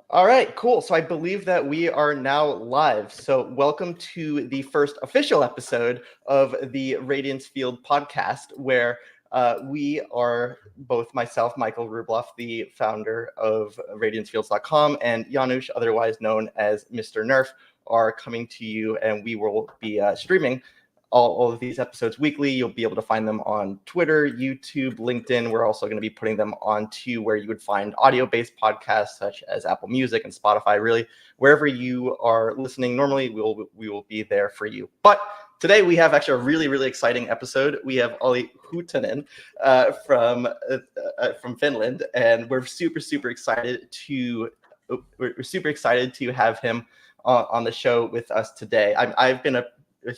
All right, cool. So I believe that we are now live. So welcome to the first official episode of the Radiance Field podcast, where we are both myself, Michael Rubloff, the founder of RadianceFields.com, and Janusz, otherwise known as Mr. Nerf, are coming to you, and we will be streaming all of these episodes weekly. You'll be able to find them on Twitter, YouTube, LinkedIn. We're also going to be putting them onto where you would find audio-based podcasts such as Apple Music and Spotify. Really, wherever you are listening normally, we will be there for you. But today we have actually a really exciting episode. We have Olli Huttunen from Finland, and we're super excited to have him on the show with us today. I've been a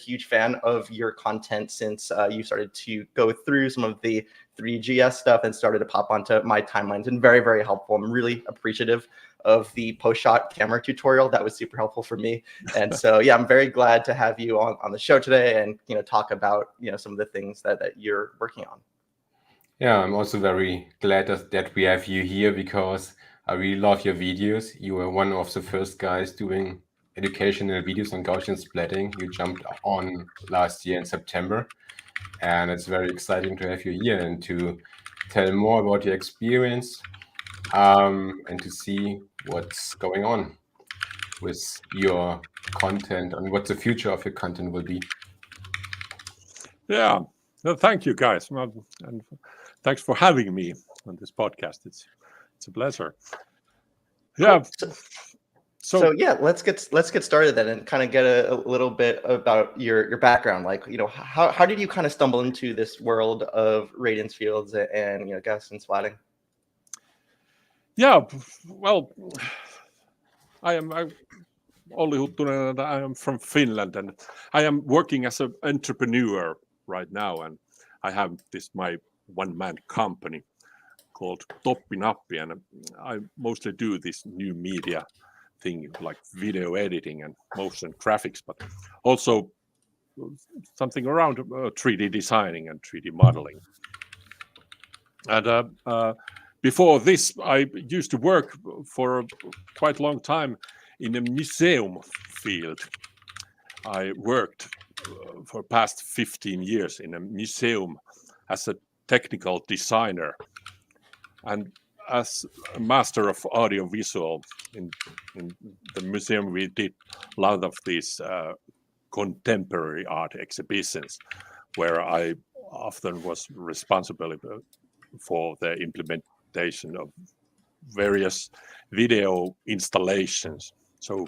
huge fan of your content since you started to go through some of the 3GS stuff and started to pop onto my timelines, and very helpful. I'm really appreciative of the post-shot camera tutorial. That was super helpful for me. And so, yeah, I'm very glad to have you on the show today and, talk about, some of the things that you're working on. Yeah, I'm also very glad that we have you here because I really love your videos. You were one of the first guys doing educational videos on Gaussian splatting. You jumped on last year in September, and it's very exciting to have you here and to tell more about your experience and to see what's going on with your content and what the future of your content will be. Yeah, well, thank you guys, and thanks for having me on this podcast. It's a pleasure. Yeah. Cool. So yeah, let's get started then and kind of get a little bit about your background. Like, how did you kind of stumble into this world of radiance fields and Gaussian splatting? Yeah, well, I am Olli Huttunen, and I am from Finland, and I am working as an entrepreneur right now, and I have my one-man company called Toppinappi, and I mostly do this new media thing like video editing and motion graphics, but also something around 3D designing and 3D modeling. And before this, I used to work for quite a long time in a museum field. I worked for past 15 years in a museum as a technical designer and as a master of audiovisual. In the museum, we did a lot of these contemporary art exhibitions where I often was responsible for the implementation of various video installations. So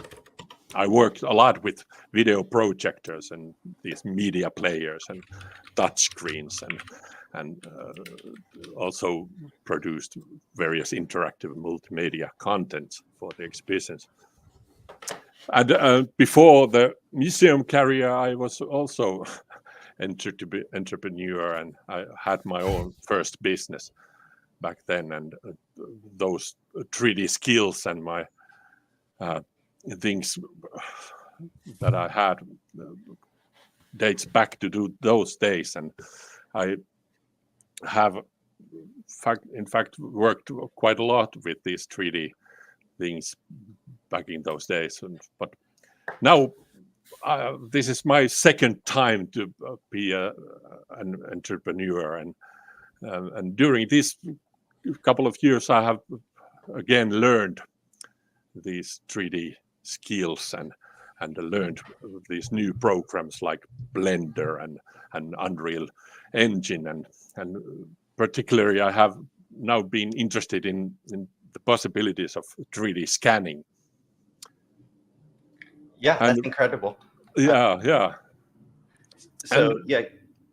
I worked a lot with video projectors and these media players and touch screens, and also produced various interactive multimedia content for the exhibitions. And before the museum career, I was also entrepreneur, and I had my own first business back then, and those 3D skills and my things that I had dates back to those days, and I have in fact worked quite a lot with these 3D things back in those days, but now this is my second time to be an entrepreneur, and during this couple of years I have again learned these 3D skills and learned these new programs like Blender and Unreal Engine, and particularly I have now been interested in the possibilities of 3D scanning. Yeah, that's incredible. Yeah. So and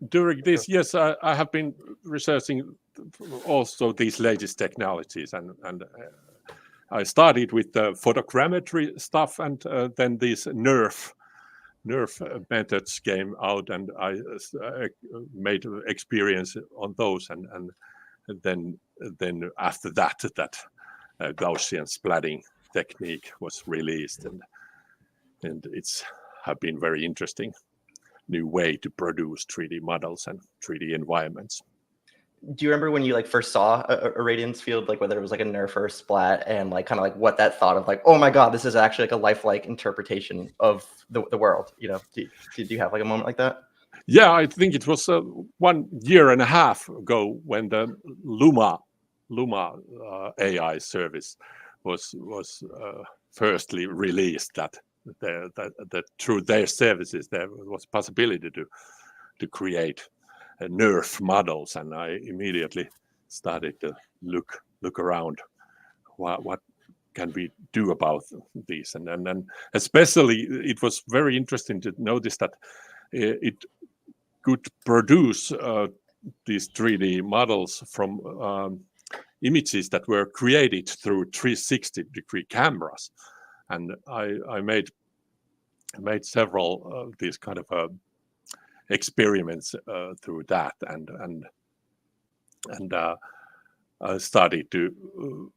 during this, yes, I have been researching also these latest technologies, and I started with the photogrammetry stuff, and then these NERF methods came out, and I made experience on those, and then after that Gaussian splatting technique was released, and it's have been very interesting new way to produce 3D models and 3D environments. do you remember when you like first saw a radiance field, like whether it was like a nerf or a splat, and like kind of like what that thought of like, oh my god, this is actually like a lifelike interpretation of the world? You know, did you have like a moment like that? Yeah, I think it was 1 year and a half ago when the Luma AI service was firstly released. That through their services there was possibility to create nerf models, and I immediately started to look around what can we do about these, and then especially it was very interesting to notice that it could produce these 3D models from images that were created through 360-degree cameras, and I made several of these kind of experiments through that, and I started to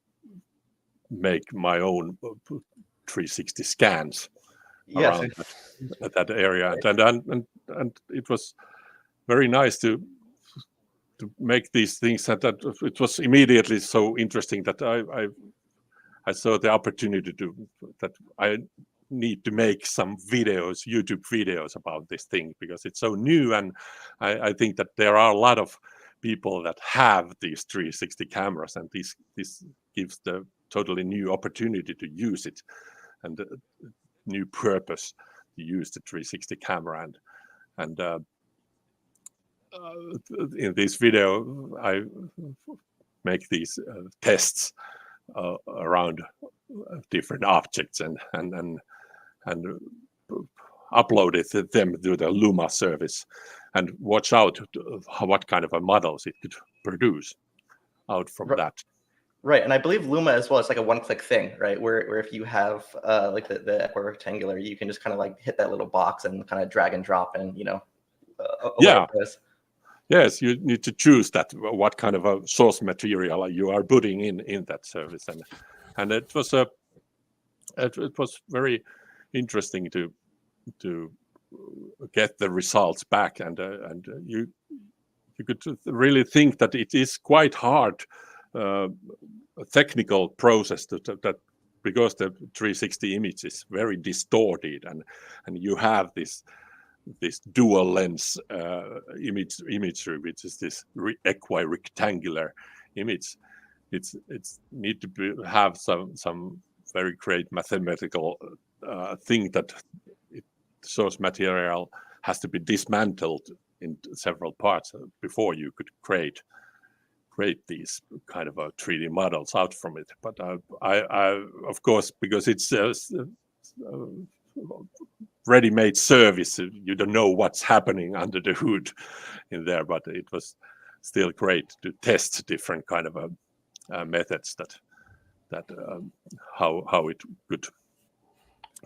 make my own 360 scans around that area, and it was very nice to make these things, that it was immediately so interesting that I saw the opportunity that I need to make some videos, YouTube videos about this thing, because it's so new, and I think that there are a lot of people that have these 360 cameras, and this gives the totally new opportunity to use it, and a new purpose to use the 360 camera, and in this video I make these tests around different objects and uploaded them to the Luma service, and watch out what kind of models it could produce out from that. Right, and I believe Luma as well, it's like a one-click thing, right? Where if you have like the equirectangular, you can just kind of like hit that little box and kind of drag and drop, and yeah. Yes, you need to choose that what kind of a source material you are putting in that service, and it was very interesting to get the results back, and you could really think that it is quite hard a technical process that because the 360 image is very distorted, and you have this dual lens imagery, which is this equirectangular image. It's need to have some very great mathematical thing that source material has to be dismantled in several parts before you could create these kind of 3D models out from it. But I of course, because it's ready-made service, you don't know what's happening under the hood in there, but it was still great to test different kind of methods that how it could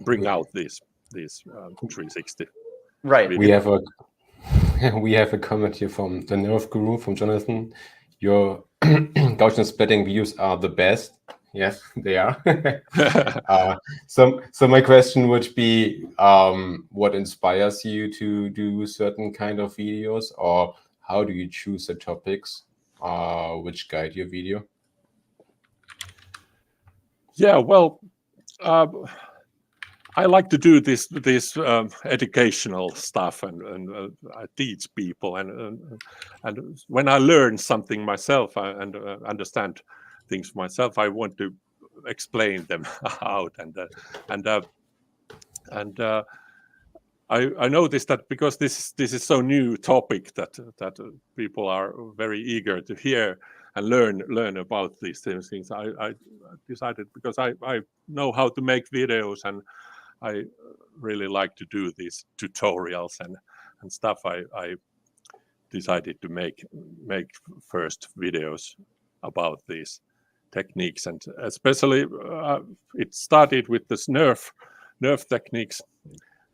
bring out these 360. Right. Videos. We have a comment here from the Nerf Guru, from Jonathan. Your Gaussian splitting videos are the best. Yes, they are. So my question would be, what inspires you to do certain kind of videos, or how do you choose the topics which guide your video? Yeah, well, I like to do this educational stuff, and I teach people, and when I learn something myself and understand things myself, I want to explain them out, and I noticed that because this is so new topic that people are very eager to hear and learn about these things. I decided, because I know how to make videos, and I really like to do these tutorials and stuff. I decided to make first videos about these techniques, and especially it started with this nerf techniques.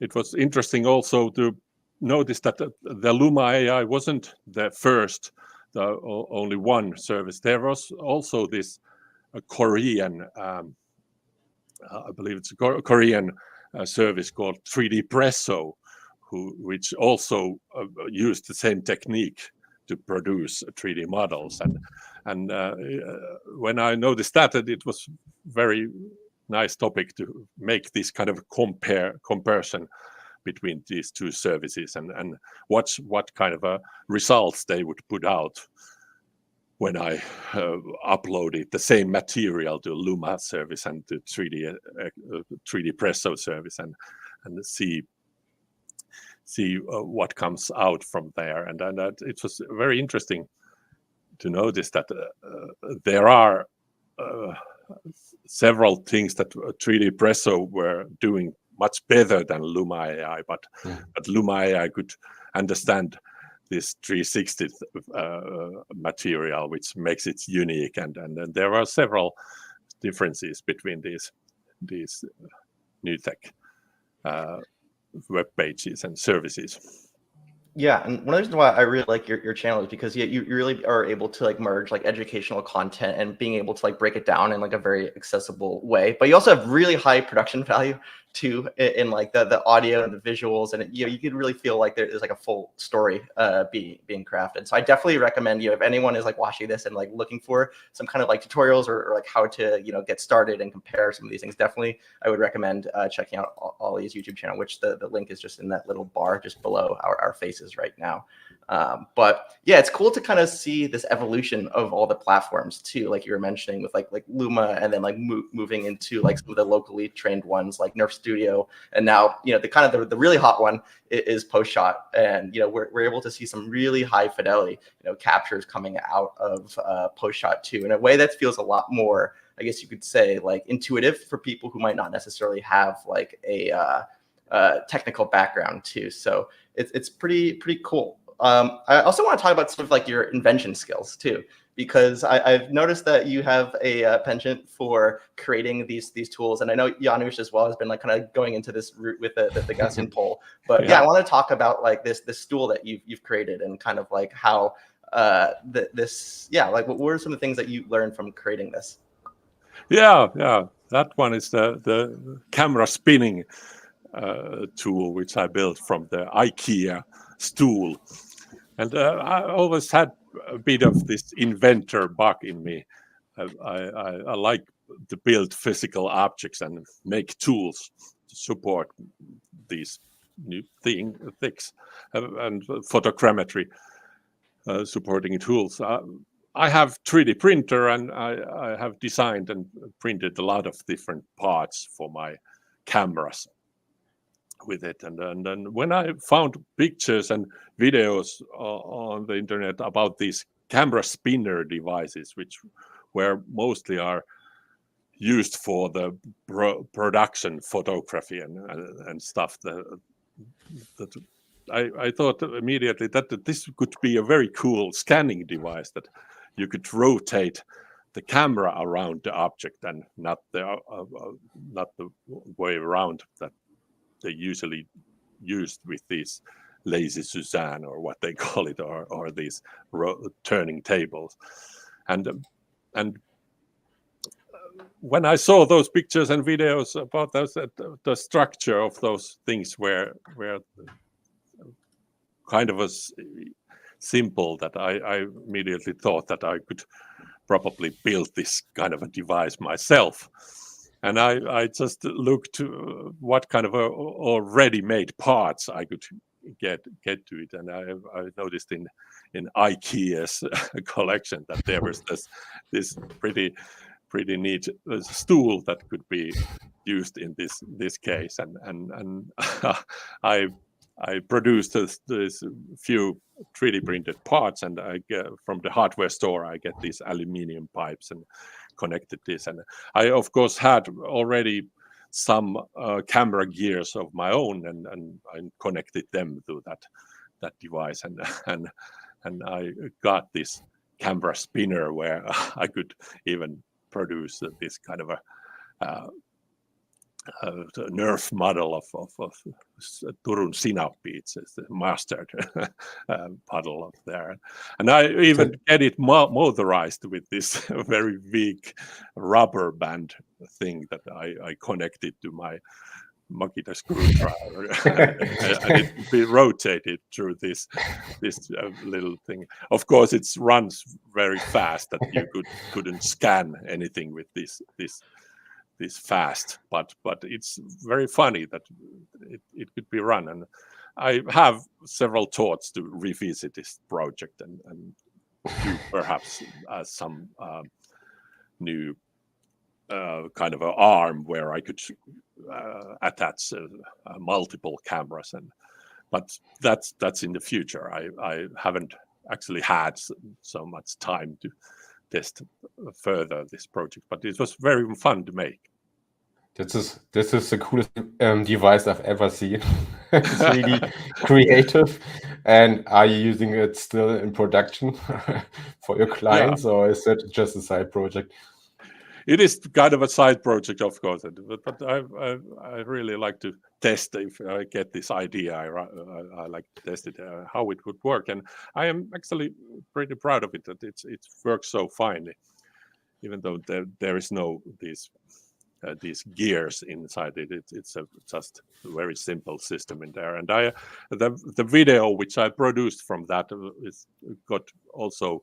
It was interesting also to notice that the Luma AI wasn't the first, the only one service. There was also this Korean, I believe it's a Korean service called 3D Presso, which also used the same technique to produce 3D models. And when I noticed that, it was very nice topic to make this kind of comparison between these two services and watch what kind of results they would put out when I uploaded the same material to Luma service and to 3D Presso service and see what comes out from there. And it was very interesting to notice that there are several things that 3D Presso were doing much better than Luma AI, but Luma AI could understand this 360 material, which makes it unique, and there are several differences between these new tech web pages and services. Yeah, and one of the reasons why I really like your channel is because you really are able to like merge like educational content and being able to like break it down in like a very accessible way. But you also have really high production value too in like the audio and the visuals, and you could really feel like there's like a full story being crafted. So I definitely recommend if anyone is like watching this and like looking for some kind of like tutorials or like how to get started and compare some of these things, definitely I would recommend checking out Olli's YouTube channel, which the link is just in that little bar just below our faces right now. But yeah, it's cool to kind of see this evolution of all the platforms too, like you were mentioning with like Luma, and then like moving into like some of the locally trained ones like Nerf Studio, and now the kind of the really hot one is Post Shot, and we're able to see some really high fidelity captures coming out of Post Shot too, in a way that feels a lot more, I guess you could say, like intuitive for people who might not necessarily have like a technical background too. So it's pretty cool. I also want to talk about some of like your invention skills too, because I've noticed that you have a penchant for creating these tools, and I know Janusz as well has been like kind of going into this route with the Gaussian pole. But yeah, I want to talk about like this tool that you've created and kind of like how like what were some of the things that you learned from creating this? Yeah, that one is the camera spinning tool, which I built from the IKEA stool. And I always had a bit of this inventor bug in me. I like to build physical objects and make tools to support these new things and photogrammetry supporting tools. I have 3D printer, and I have designed and printed a lot of different parts for my cameras with it, and then when I found pictures and videos on the internet about these camera spinner devices, which were mostly are used for the production photography and stuff, that I thought immediately that this could be a very cool scanning device, that you could rotate the camera around the object and not the way around that they usually used with these lazy Suzanne, or what they call it, or these turning tables. And when I saw those pictures and videos about those, the structure of those things were kind of a simple, that I immediately thought that I could probably build this kind of a device myself. And I just looked to what kind of already made parts I could get to it, and I noticed in IKEA's collection that there was this pretty neat stool that could be used in this case, and I produced this few 3D printed parts, and I get from the hardware store I get these aluminium pipes and connected this, and I of course had already some camera gears of my own, and I connected them to that device, and I got this camera spinner where I could even produce this kind of a Nerf model of Turun Sinappi. It's the mustard puddle up there, and I even get it motorized with this very weak rubber band thing that I connected to my Makita screwdriver, and it be rotated through this little thing. Of course, it runs very fast that you couldn't scan anything with this fast, but it's very funny that it could be run. And I have several thoughts to revisit this project and do perhaps some new kind of an arm where I could attach multiple cameras, but that's in the future. I haven't actually had so much time to test further this project, but it was very fun to make. This is the coolest device I've ever seen. It's really creative. And are you using it still in production for your clients, or is it just a side project? It is kind of a side project, of course, but I really like to test if I get this idea. I like to test it, how it would work, and I am actually pretty proud of it that it works so finely, even though there is no these gears inside it. It's just a very simple system in there. And the video which I produced from that got also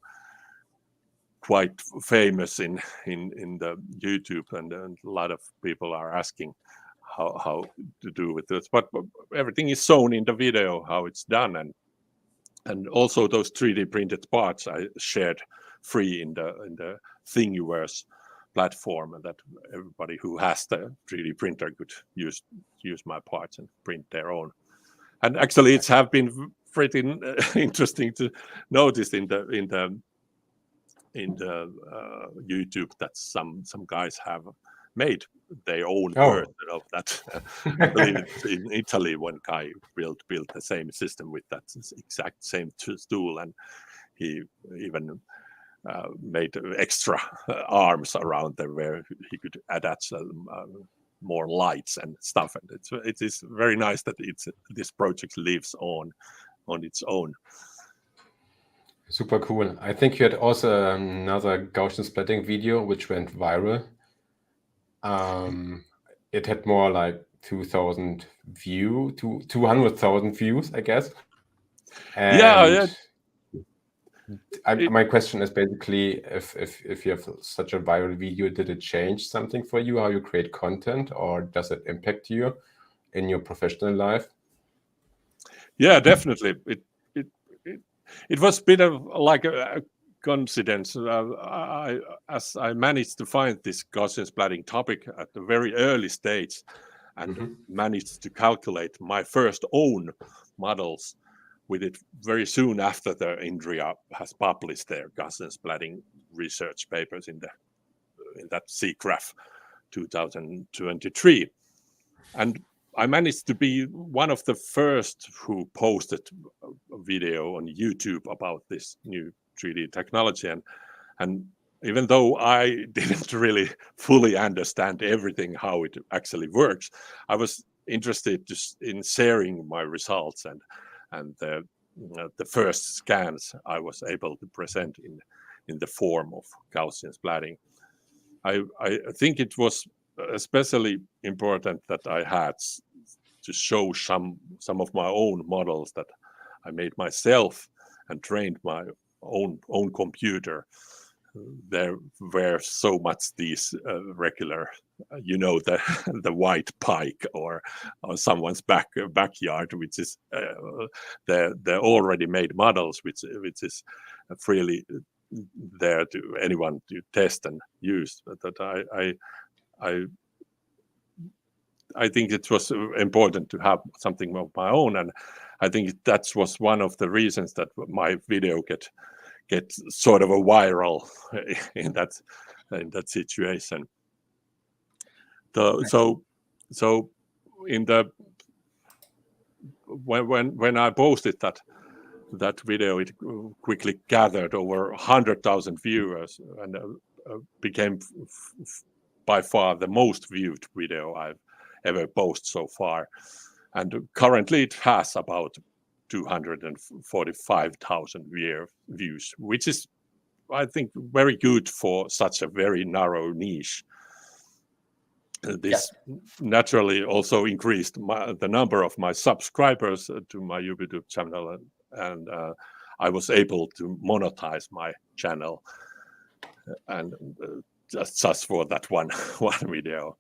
quite famous in the YouTube, and a lot of people are asking how to do with this. But everything is shown in the video how it's done, and also those 3D printed parts I shared free in the Thingiverse platform, and that everybody who has the 3D printer could use my parts and print their own. And actually, it's have been pretty interesting to notice in the YouTube that some guys have made their own version of that. I believe in Italy, one guy built the same system with that exact same tool, and he even made extra arms around there where he could attach more lights and stuff. And it is very nice that this project lives on its own. Super cool. I think you had also another Gaussian splatting video which went viral. It had more like 2,000 views, 200,000 views, I guess. And my question is basically, if you have such a viral video, did it change something for you, how you create content, or does it impact you in your professional life? Yeah, definitely. It was a bit of like a coincidence. As I managed to find this Gaussian splatting topic at the very early stage, and managed to calculate my first own models with it very soon after the Indria has published their Gaussian splatting research papers in that CGRAPH 2023. And I managed to be one of the first who posted a video on YouTube about this new 3D technology. And even though I didn't really fully understand everything, how it actually works, I was interested in sharing my results and the first scans I was able to present in the form of Gaussian splatting. I think it was especially important that I had to show some of my own models that I made myself and trained my own computer. There were so much these regular, the white pike or someone's backyard, which is the already made models, which is freely there to anyone to test and use. That I think it was important to have something of my own, and I think that was one of the reasons that my video get sort of a viral in that situation. So in the when I posted that video, it quickly gathered over 100,000 viewers and became by far the most viewed video I've ever posted so far. And currently it has about 245,000 views, which is, I think, very good for such a very narrow niche. this naturally also increased the number of my subscribers to my YouTube channel, and I was able to monetize my channel, and just for that one video.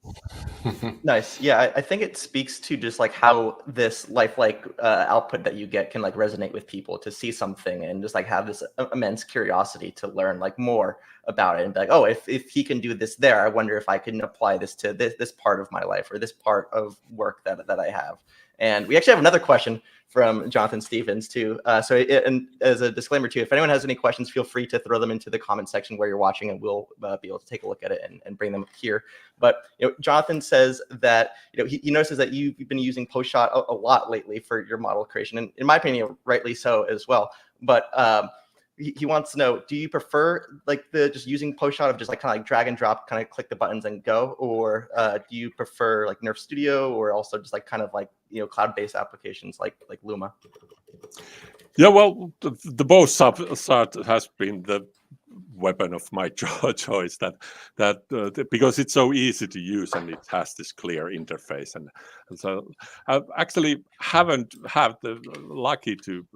Nice. Yeah, I think it speaks to just like how this lifelike output that you get can like resonate with people to see something and just like have this immense curiosity to learn like more about it and be like, oh, if he can do this there, I wonder if I can apply this to this part of my life or this part of work that I have. And we actually have another question from Jonathan Stevens too. And as a disclaimer too, if anyone has any questions, feel free to throw them into the comment section where you're watching, and we'll be able to take a look at it and bring them up here. But Jonathan says that he notices that you've been using PostShot a lot lately for your model creation, and in my opinion, rightly so as well. But he wants to know, do you prefer like the just using PostShot of just like kind of like drag and drop, kind of click the buttons and go, or do you prefer like Nerf Studio, or also just like kind of like cloud-based applications like Luma? Yeah, well, the both side has been the weapon of my choice, that because it's so easy to use and it has this clear interface, and so I actually haven't had the lucky to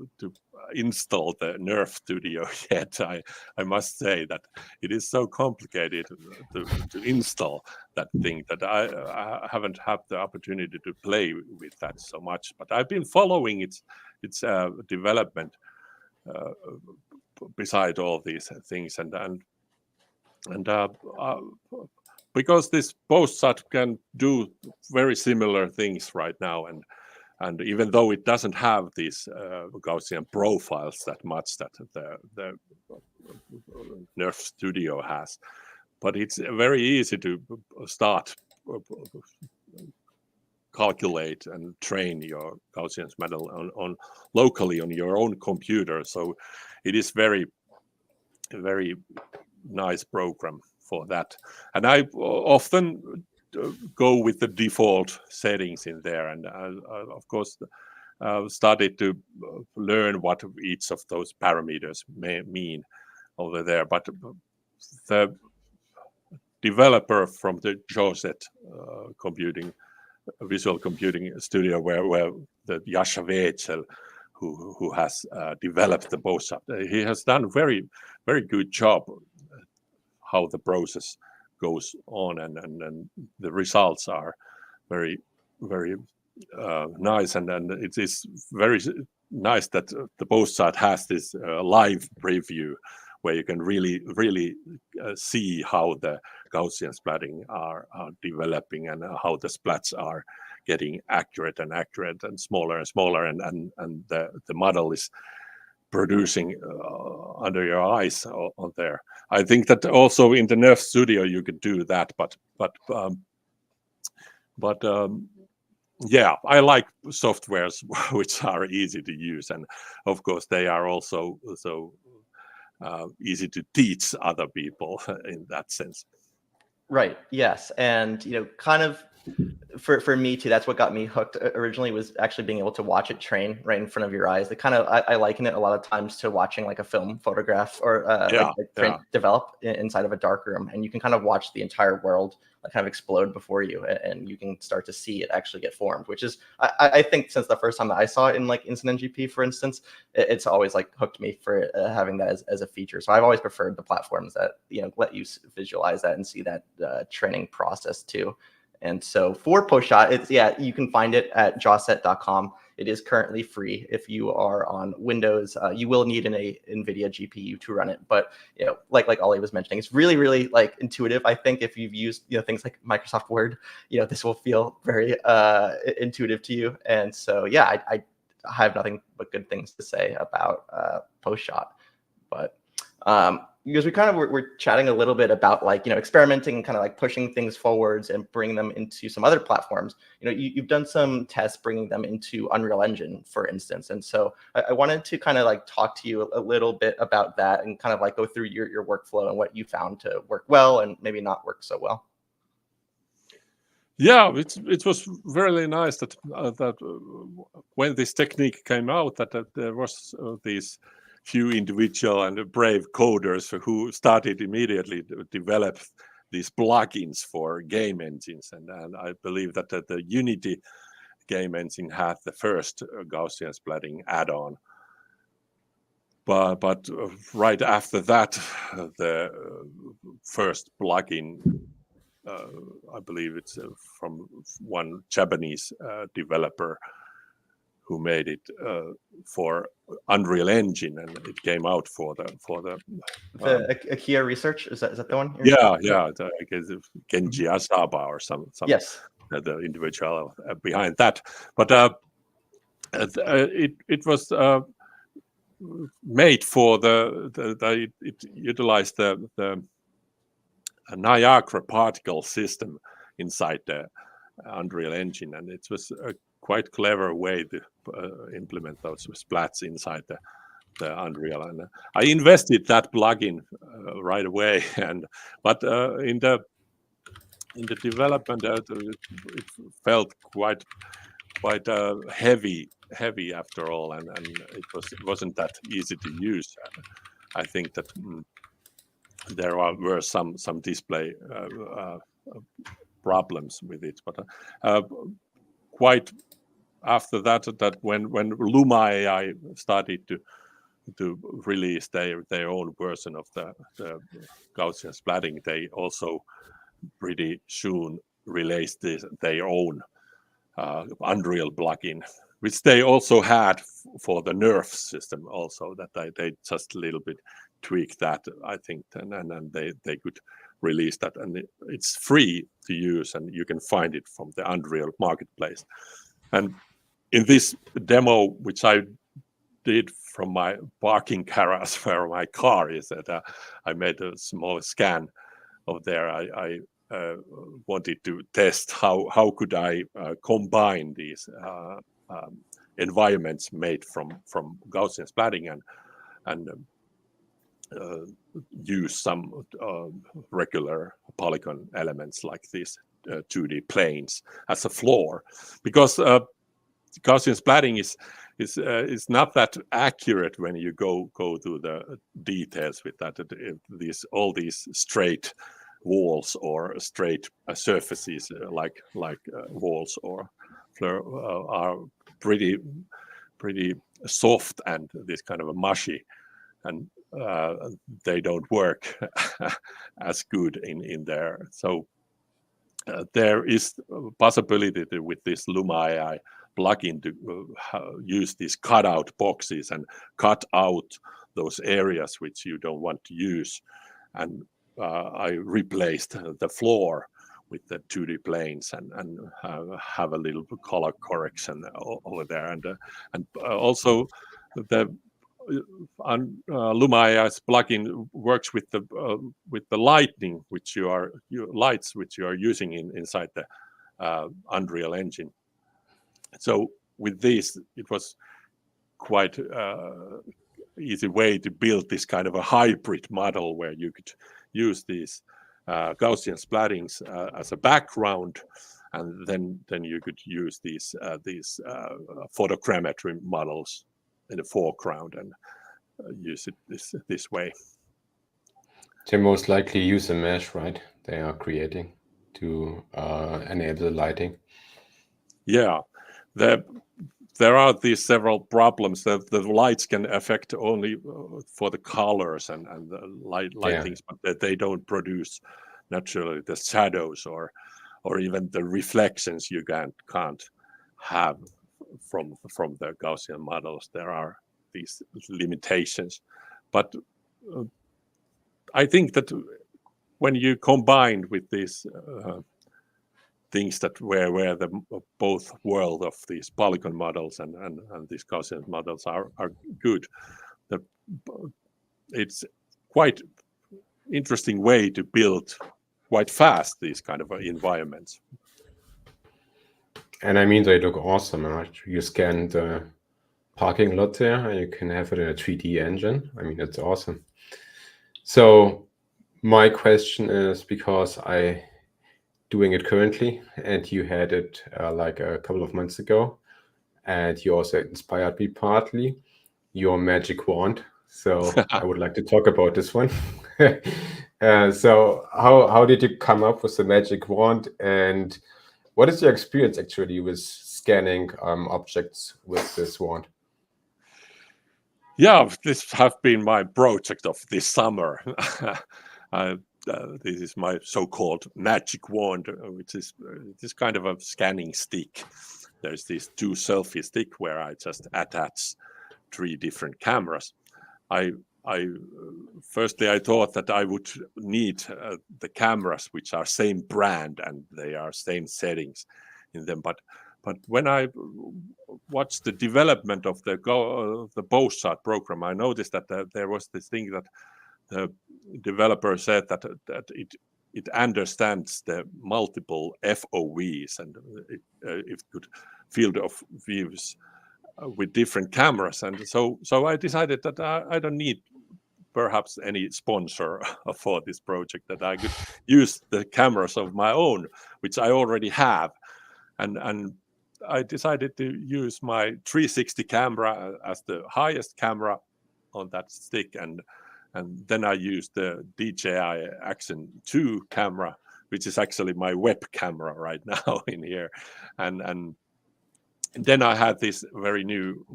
install the Nerf Studio yet. I must say that it is so complicated to install that thing that I haven't had the opportunity to play with that so much, but I've been following its development beside all these things, and because this PostShot can do very similar things right now, and even though it doesn't have these Gaussian profiles that much that the Nerf Studio has, but it's very easy to start calculate and train your Gaussian model on locally on your own computer. So it is very nice program for that. And I often go with the default settings in there, and I of course started to learn what each of those parameters may mean over there. But the developer from the Josette visual computing studio, where the Jascha Wetzel, who has developed the PostShot, he has done very good job how the process goes on, and the results are very nice, and it is very nice that the PostShot has this live preview where you can really see how the Gaussian splatting are developing, and how the splats are getting accurate and smaller and smaller, and the model is producing under your eyes on there. I think that also in the Nerf Studio you could do that, but yeah, I like softwares which are easy to use, and of course they are also so easy to teach other people in that sense. Right. Yes. And kind of for me too, that's what got me hooked originally, was actually being able to watch it train right in front of your eyes. I liken it a lot of times to watching like a film photograph, or develop inside of a dark room, and you can kind of watch the entire world like kind of explode before you, and you can start to see it actually get formed, which is I think since the first time that I saw it in like Instant NGP, for instance, it's always like hooked me for having that as a feature. So I've always preferred the platforms that let you visualize that and see that training process too. And so for PostShot, you can find it at josette.com. It is currently free. If you are on Windows, you will need an NVIDIA GPU to run it. But like Olli was mentioning, it's really like intuitive. I think if you've used things like Microsoft Word, this will feel very intuitive to you. And so I have nothing but good things to say about PostShot. But because we kind of were chatting a little bit about like experimenting and kind of like pushing things forwards and bringing them into some other platforms. You've done some tests bringing them into Unreal Engine, for instance, and so I wanted to kind of like talk to you a little bit about that and kind of like go through your workflow and what you found to work well and maybe not work so well. Yeah, it was really nice that when this technique came out, that there was these few individual and brave coders who started immediately to develop these plugins for game engines, and I believe that the Unity game engine had the first Gaussian splatting add-on. But right after that, the first plugin, I believe it's from one Japanese developer who made it for Unreal Engine, and it came out for the Akia Research. Is that the one? Yeah. I guess Genji Asaba or some Yes. The individual behind that, but it was made for it utilized the Niagara particle system inside the Unreal Engine, and it was a quite clever way to implement those splats inside the Unreal. And I invested that plugin right away, but in the development it felt quite heavy after all, and it wasn't that easy to use. I think that there were some display problems with it, but quite after that when Luma AI started to release their own version of the Gaussian splatting, they also pretty soon released their own Unreal plugin, which they also had for the Nerf system also, that they just a little bit tweaked that, I think, and they could release that, and it's free to use, and you can find it from the Unreal marketplace. And in this demo, which I did from my parking garage where my car is, that I made a small scan of there. I wanted to test how could I combine these environments made from Gaussian splatting and use some regular polygon elements like these 2D planes as a floor, because Gaussian splatting is not that accurate when you go to the details with that. All these straight walls or straight surfaces like walls or floor are pretty soft and this kind of a mushy, and they don't work as good in there. So there is a possibility with this Luma AI plugin to use these cutout boxes and cut out those areas which you don't want to use. And I replaced the floor with the 2D planes and have a little color correction over there. And also the Luma AI's plugin works with the lighting which lights which you are using inside the Unreal Engine. So with this, it was quite easy way to build this kind of a hybrid model where you could use these Gaussian splattings as a background, and then you could use these photogrammetry models in the foreground and use it this way. They most likely use a mesh, right? They are creating to enable the lighting. Yeah. There are these several problems that the lights can affect only for the colors and the lightings, but they don't produce naturally the shadows or even the reflections you can't have from the Gaussian models. There are these limitations, but I think that when you combine with these things that where the both world of these polygon models and these Gaussian models are good, it's quite interesting way to build quite fast these kind of environments. And I mean, they look awesome, right? You scan the parking lot there and you can have it in a 3D engine. I mean, it's awesome. So my question is, because I doing it currently, and you had it like a couple of months ago, and you also inspired me partly, your magic wand. So I would like to talk about this one. So how did you come up with the magic wand, and what is your experience actually with scanning objects with this wand? Yeah, this have been my project of this summer. This is my so-called magic wand, which is this kind of a scanning stick. There's this 2 selfie stick where I just attach 3 different cameras. Firstly, I thought that I would need the cameras which are same brand and they are same settings in them. But when I watched the development of the PostShot program, I noticed that there was this thing that the developer said that it understands the multiple FOVs and it could field of views with different cameras, and so I decided that I don't need perhaps any sponsor for this project, that I could use the cameras of my own, which I already have, and I decided to use my 360 camera as the highest camera on that stick, and then I used the DJI Action 2 camera, which is actually my web camera right now in here, and then I had this very new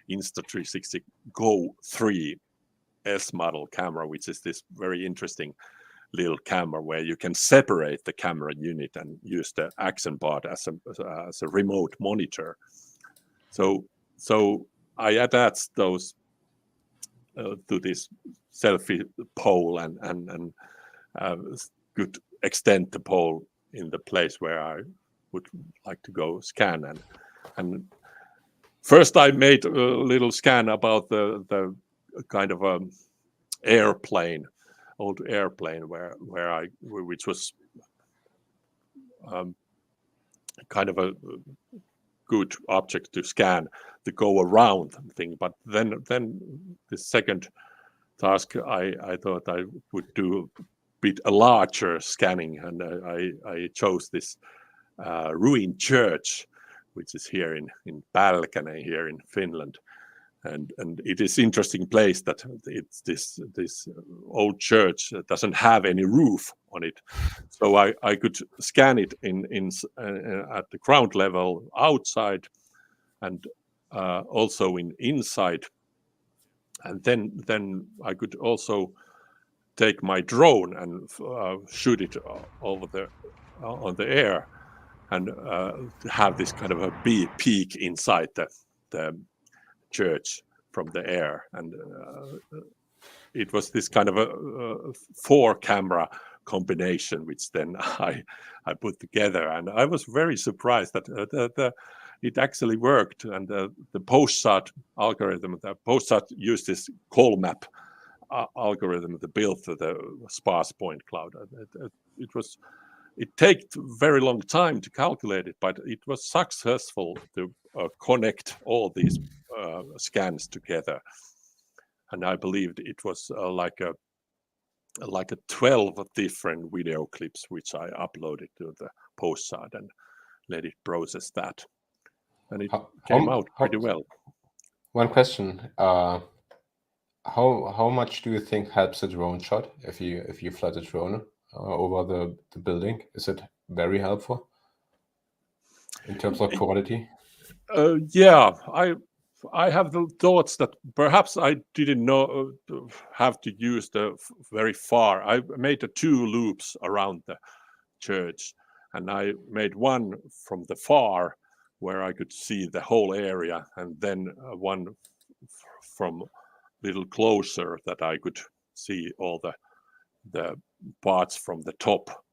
Insta360 Go 3 S model camera, which is this very interesting little camera where you can separate the camera unit and use the action bar as a remote monitor. So I attached those to this selfie pole and could extend the pole in the place where I would like to go scan, and first I made a little scan about the kind of old airplane which was kind of a good object to scan, the go around thing. But then the second task I thought I would do a larger scanning, and I chose this ruined church, which is here in Pälkäne here in Finland, and it is interesting place that it's this old church that doesn't have any roof on it, so I could scan it in at the ground level outside and also inside, and then I could also take my drone and shoot it over on the air, and have this kind of a peek inside the church from the air. And it was this kind of a 4-camera combination, which then I put together. And I was very surprised that it actually worked. And the PostShot algorithm, the PostShot used this call map algorithm to build the sparse point cloud. It takes very long time to calculate it, but it was successful to connect all these scans together. And I believed it was like a 12 different video clips, which I uploaded to the PostShot and let it process that. And it came out pretty well. One question. How much do you think helps a drone shot if you fly the drone over the building? Is it very helpful in terms of quality? Yeah, I have the thoughts that perhaps I didn't know have to use the very far. I made 2 loops around the church, and I made one from the far where I could see the whole area, and then one from little closer that I could see all the parts from the top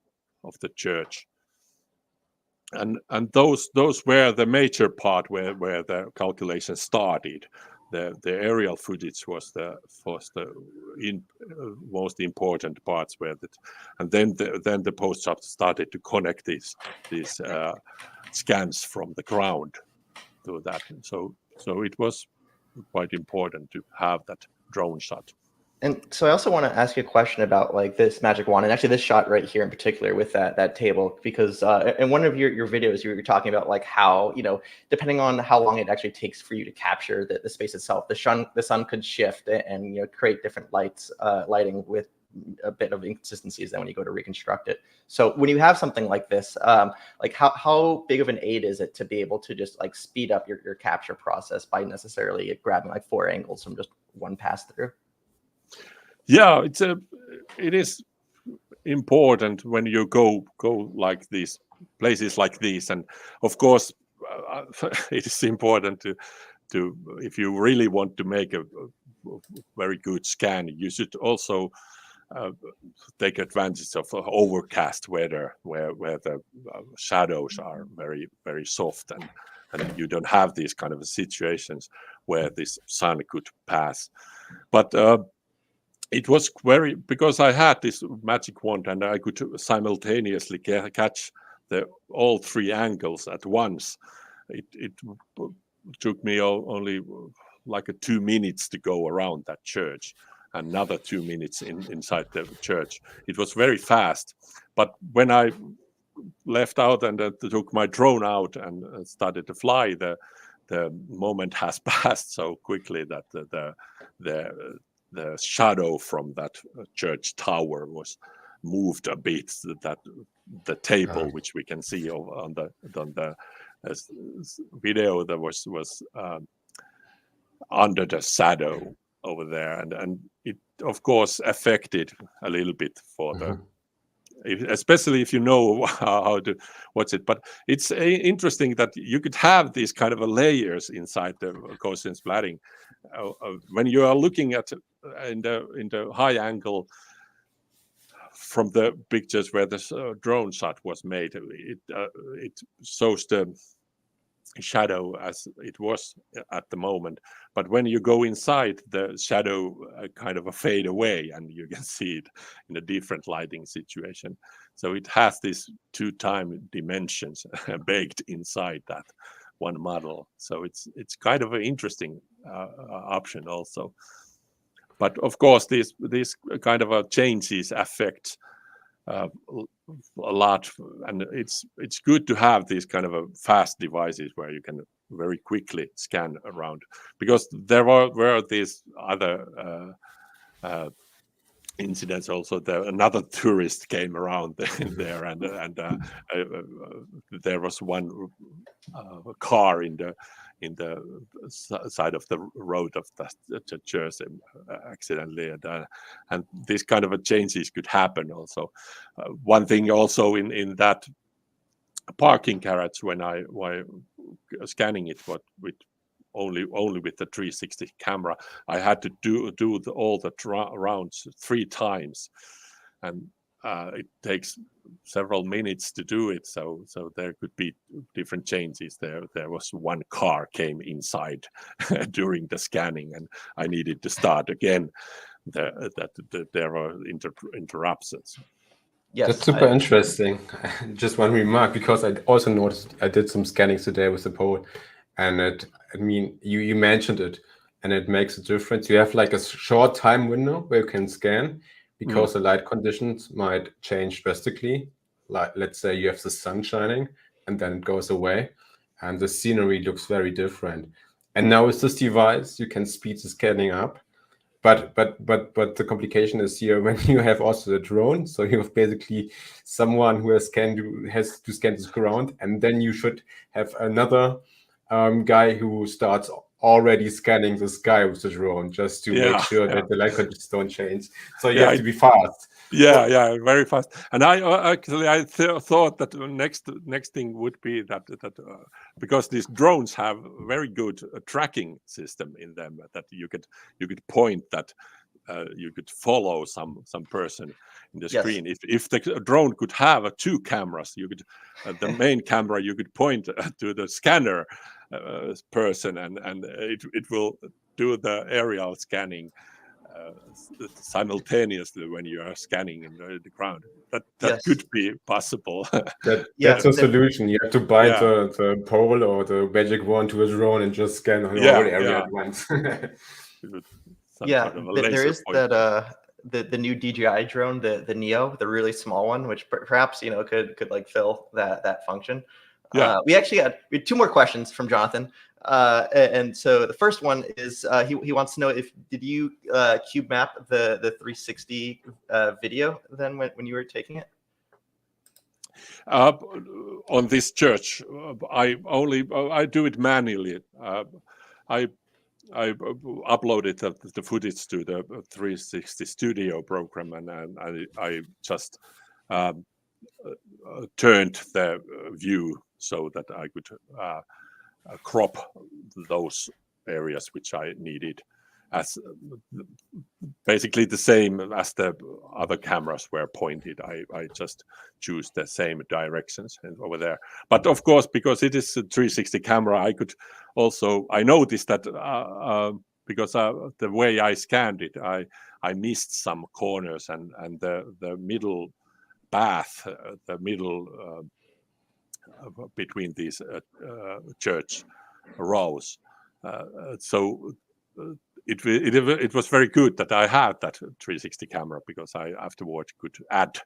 of the church. And those were the major part where the calculation started. The aerial footage was the most important parts and then the PostShot started to connect these scans from the ground to that. So it was quite important to have that drone shot. And so I also want to ask you a question about like this magic wand, and actually this shot right here in particular with that table, because in one of your videos you were talking about like how, depending on how long it actually takes for you to capture the space itself, the sun could shift and create different lighting with a bit of inconsistencies then when you go to reconstruct it. So when you have something like this, like how big of an aid is it to be able to just like speed up your capture process by necessarily grabbing like 4 angles from just one pass through? Yeah, it is important when you go like these places like these, and of course it is important to if you really want to make a very good scan, you should also take advantage of overcast weather where the shadows are very, very soft, and you don't have these kind of situations where this sun could pass. But it was because I had this magic wand and I could simultaneously catch all 3 angles at once. It took me only like 2 minutes to go around that church, another 2 minutes inside the church. It was very fast. But when I left out and took my drone out and started to fly, the moment has passed so quickly that the shadow from that church tower was moved a bit. That the table, which we can see on the video, that was under the shadow over there, and it of course affected a little bit for the, especially if you know how to watch it. But it's interesting that you could have these kind of layers inside the Gaussian splatting when you are looking at in the high angle from the pictures where the drone shot was made. It shows the shadow as it was at the moment, but when you go inside, the shadow kind of fade away and you can see it in a different lighting situation. So it has these 2-time dimensions baked inside that one model. So it's kind of an interesting option also. But of course, these kind of changes affect a lot, and it's good to have these kind of fast devices where you can very quickly scan around, because there were these other incidents also. Another tourist came around there, and there was one car in the side of the road of the church accidentally, and these kind of changes could happen also. One thing also in that parking garage, when I scanning it with only with the 360 camera, I had to do all the rounds 3 times, and it takes several minutes to do it. So there could be different changes. There was one car came inside during the scanning, and I needed to start again. There were interruptions. Yes, That's super interesting. Just one remark, because I also noticed I did some scanning today with the pole, and you mentioned it, and it makes a difference. You have like a short time window where you can scan, because the light conditions might change drastically. Like, let's say you have the sun shining and then it goes away and the scenery looks very different. And now with this device, you can speed the scanning up. But the complication is here when you have also the drone. So you have basically someone who has to scan this ground, and then you should have another guy who starts already scanning the sky with the drone, just to make sure that the light conditions don't change. So you have to be fast. Yeah, very fast. And I thought that the next thing would be that because these drones have very good tracking system in them, that you could point that you could follow some person in the screen. If the drone could have 2 cameras, you could the main camera you could point to the scanner person, and it will do the aerial scanning simultaneously when you are scanning in the ground. That could be possible. That's a solution. You have to bind the pole or the magic wand to a drone and just scan the whole area at once. There is that the new DJI drone, the Neo, the really small one, which perhaps could like fill that function. Yeah. We actually had 2 more questions from Jonathan. And so the first one is he wants to know did you cube map the 360 video then when you were taking it? On this church, I do it manually. I uploaded the footage to the 360 studio program, and I just turned the view so that I could crop those areas which I needed, as basically the same as the other cameras were pointed. I just choose the same directions over there. But of course, because it is a 360 camera, I noticed that because the way I scanned it, I missed some corners, and the middle path, the middle between these church rows. So it was very good that I had that 360 camera, because I afterwards could add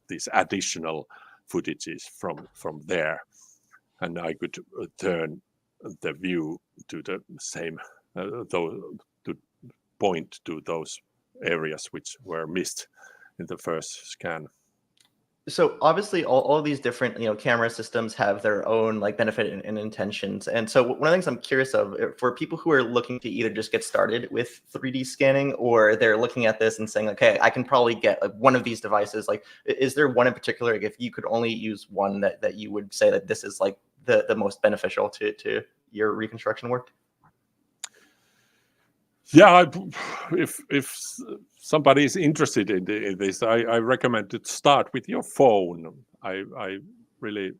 these additional footages from there, and I could turn the view to the same, to point to those areas which were missed in the first scan. So obviously all these different camera systems have their own like benefit and intentions. And so one of the things I'm curious of, for people who are looking to either just get started with 3D scanning, or they're looking at this and saying, okay, I can probably get like one of these devices, like is there one in particular, like if you could only use one that you would say that this is like the most beneficial to your reconstruction work? Yeah, if somebody is interested in this, I recommend to start with your phone. I really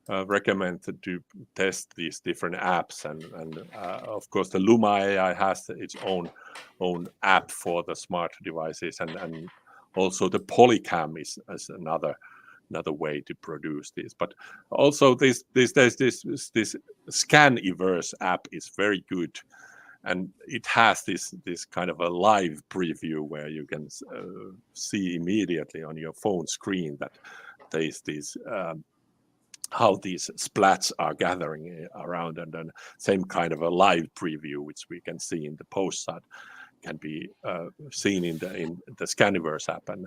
recommend to test these different apps, and of course the Luma AI has its own app for the smart devices, and also the Polycam is another way to produce this. But also this Scaniverse app is very good. And it has this kind of a live preview where you can see immediately on your phone screen that there's these how these splats are gathering around, and then same kind of a live preview which we can see in the post-SAT can be seen in the Scaniverse app. And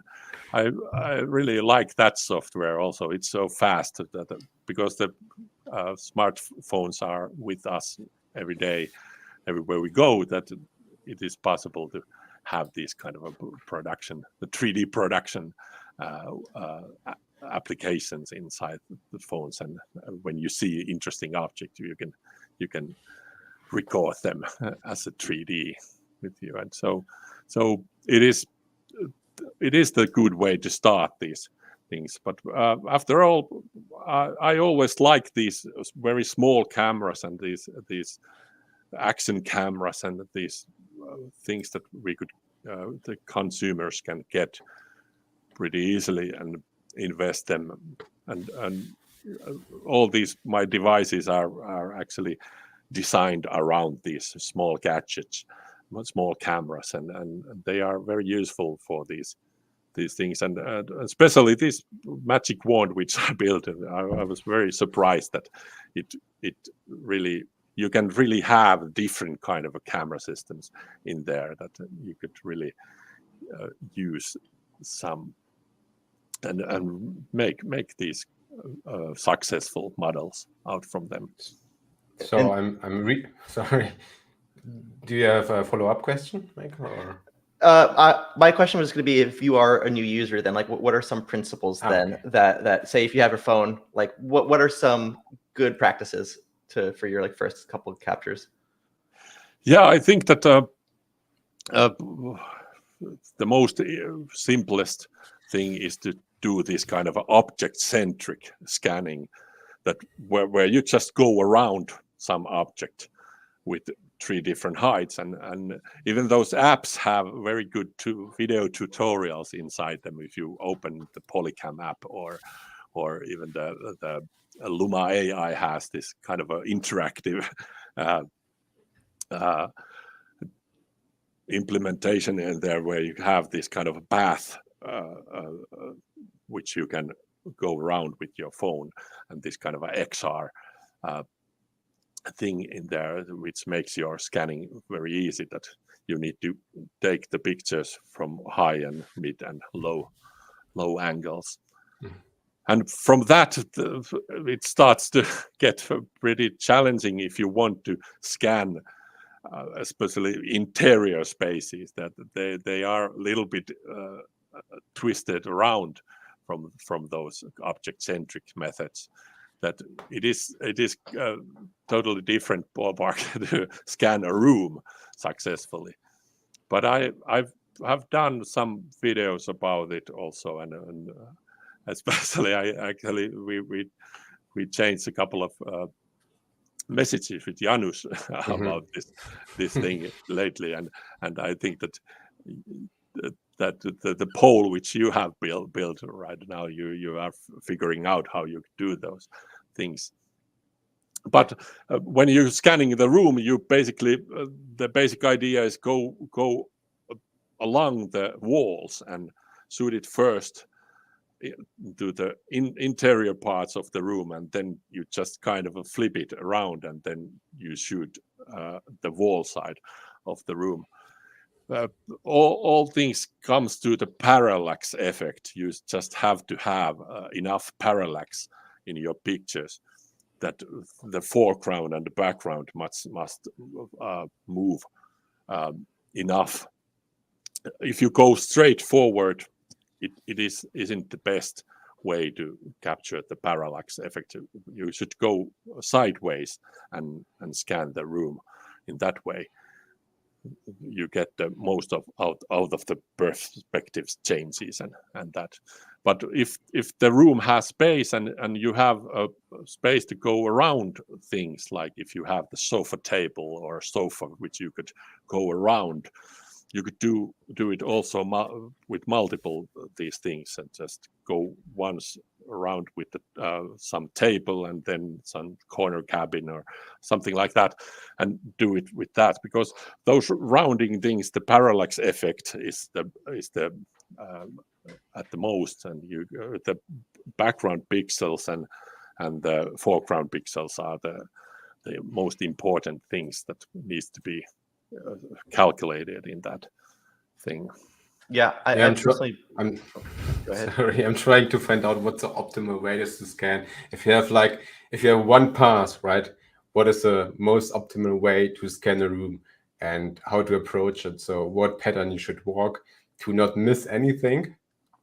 I really like that software also. It's so fast that because the smartphones are with us every day, everywhere we go, that it is possible to have this kind of a production, the 3D production applications inside the phones. And when you see interesting object, you can record them as a 3D with you. And so it is the good way to start these things. But after all, I always like these very small cameras and these action cameras and these things that the consumers can get pretty easily and invest them, and all these my devices are actually designed around these small gadgets, small cameras, and they are very useful for these things, and especially this magic wand which I built. I was very surprised that it really, you can really have different kind of camera systems in there that you could really use some and make these successful models out from them. So I'm sorry. Do you have a follow-up question, Michael? Or? My question was going to be, if you are a new user, then like what are some principles then that say, if you have your phone, like what are some good practices for your like first couple of captures? Yeah, I think that the most simplest thing is to do this kind of object-centric scanning, that where you just go around some object with 3 different heights, and even those apps have very good video tutorials inside them. If you open the Polycam app, or even the Luma AI has this kind of an interactive implementation in there, where you have this kind of path which you can go around with your phone, and this kind of a XR thing in there, which makes your scanning very easy, that you need to take the pictures from high and mid and low angles. And from that, it starts to get pretty challenging if you want to scan especially interior spaces, that they are a little bit twisted around from those object-centric methods. That it is totally different ballpark to scan a room successfully. But I've done some videos about it also, and especially we changed a couple of messages with Janus about this thing lately, and I think that the pole which you have built right now, you are figuring out how you do those things. But when you're scanning the room, you basically the basic idea is go along the walls and shoot it first to the interior parts of the room, and then you just kind of flip it around, and then you shoot the wall side of the room. All things comes to the parallax effect. You just have to have enough parallax in your pictures that the foreground and the background must move enough. If you go straight forward, it isn't the best way to capture the parallax effect. You should go sideways and scan the room. In that way, you get the most out of the perspective changes and that. But if the room has space and you have a space to go around things, like if you have the sofa table or a sofa which you could go around, you could do it also with multiple these things, and just go once around with some table and then some corner cabin or something like that, and do it with that, because those rounding things, the parallax effect is the at the most, and the background pixels and the foreground pixels are the most important things that needs to be calculated in that thing. Yeah, I'm Go ahead. sorry. I'm trying to find out what the optimal way is to scan. If you have one pass, right? What is the most optimal way to scan a room and how to approach it? So what pattern you should walk to not miss anything,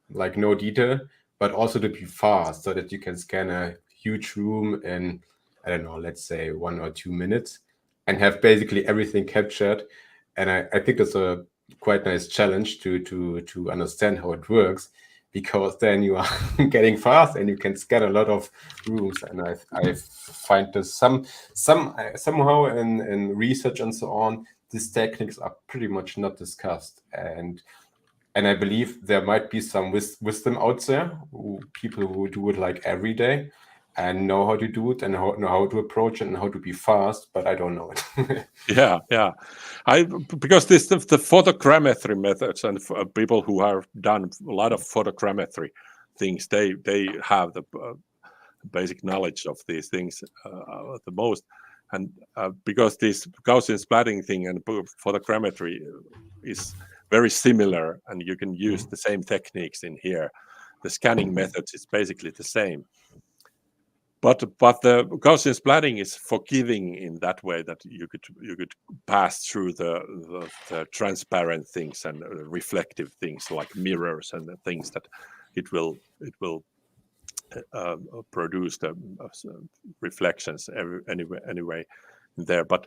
like no detail, but also to be fast so that you can scan a huge room in, I don't know, let's say 1 or 2 minutes, and have basically everything captured. And I think that's a quite nice challenge to understand how it works, because then you are getting fast and you can scan a lot of rooms. And I find this somehow in research and so on, these techniques are pretty much not discussed. And I believe there might be some wisdom out there, people who do it like every day and know how to do it and know how to approach it and how to be fast, but I don't know it. Yeah. Because the photogrammetry methods, and people who have done a lot of photogrammetry things, they have the basic knowledge of these things the most. And because this Gaussian splatting thing and photogrammetry is very similar, and you can use the same techniques in here, the scanning methods is basically the same. But the Gaussian splatting is forgiving in that way, that you could pass through the transparent things and reflective things like mirrors and the things that it will produce the reflections anyway there. But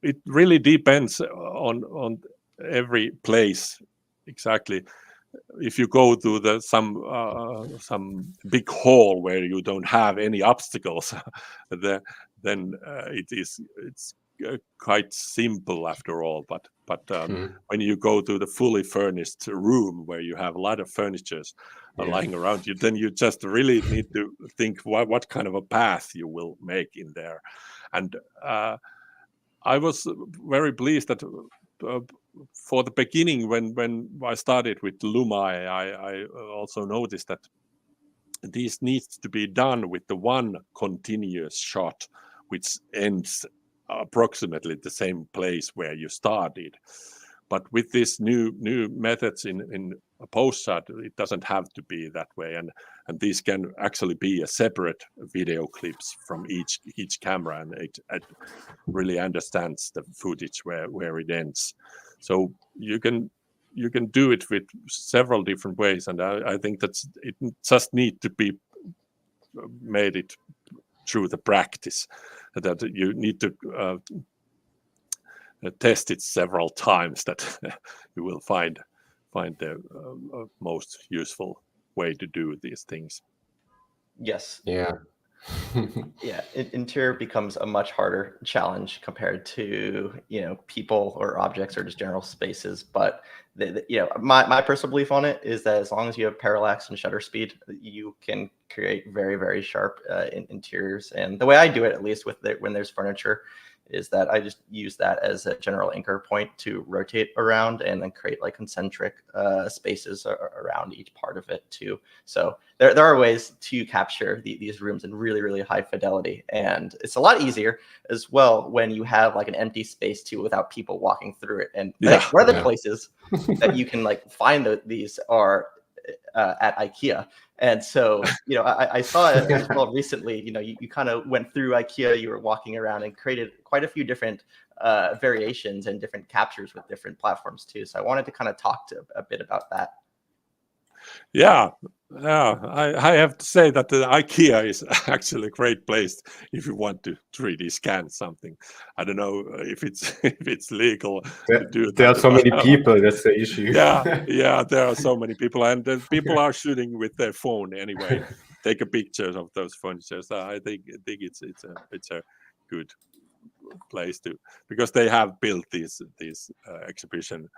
it really depends on every place exactly. If you go to some big hall where you don't have any obstacles, then it's quite simple after all. But when you go to the fully furnished room where you have a lot of furniture lying around you, then you just really need to think what kind of a path you will make in there. And I was very pleased that for the beginning, when I started with Luma, I also noticed that this needs to be done with the one continuous shot, which ends approximately the same place where you started. But with these new methods in a post shot, it doesn't have to be that way, and these can actually be a separate video clips from each camera, and it really understands the footage where it ends. So you can do it with several different ways, and I think it just need to be made it through the practice, that you need to test it several times, that you will find the most useful way to do these things. Yes. Yeah. Yeah, interior becomes a much harder challenge compared to, people or objects or just general spaces. But my personal belief on it is that as long as you have parallax and shutter speed, you can create very, very sharp interiors. And the way I do it, at least when there's furniture, is that I just use that as a general anchor point to rotate around and then create like concentric spaces around each part of it too. So there are ways to capture these rooms in really, really high fidelity. And it's a lot easier as well when you have like an empty space too without people walking through it. And one of the places that you can like find these are at IKEA. And so, I saw it as well recently. You kind of went through IKEA, you were walking around and created quite a few different variations and different captures with different platforms too. So I wanted to kind of talk a bit about that. Yeah, I have to say that the IKEA is actually a great place if you want to 3D scan something. I don't know if it's legal to do that. There are so many people. That's the issue. Yeah, there are so many people, and people are shooting with their phone anyway. Take a picture of those furniture. So I think it's a good place to, because they have built these exhibition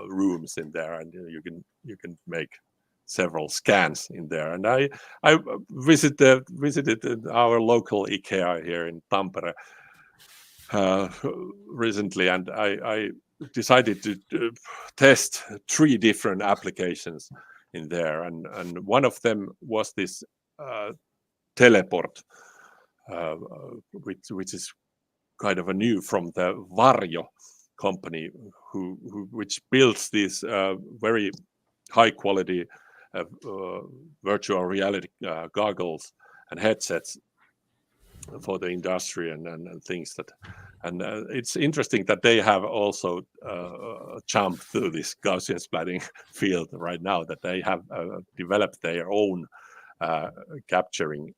rooms in there, and you can make several scans in there. And I visited our local IKEA here in Tampere recently, and I decided to test 3 different applications in there, and one of them was this teleport, which is kind of a new from the Varjo company, which builds these very high quality virtual reality goggles and headsets for the industry and things that, and it's interesting that they have also jumped through this Gaussian splatting field right now, that they have developed their own capturing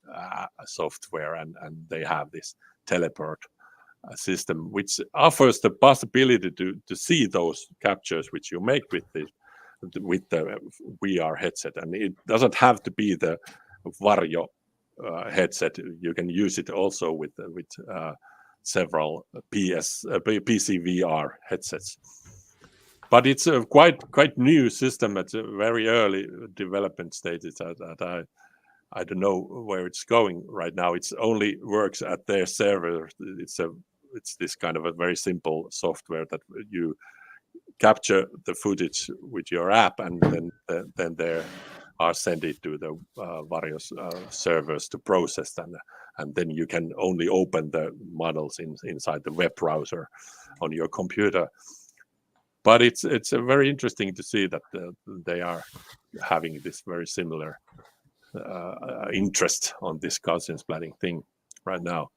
software, and they have this teleport system, which offers the possibility to see those captures which you make with the VR headset, and it doesn't have to be the Varjo headset. You can use it also with several PC VR headsets. But it's a quite new system at a very early development stages. That I don't know where it's going right now. It only works at their server. It's this kind of a very simple software that you capture the footage with your app, and then there are sent it to the various servers to process them, and then you can only open the models inside the web browser on your computer. But it's very interesting to see that they are having this very similar interest on this Gaussian splatting thing right now.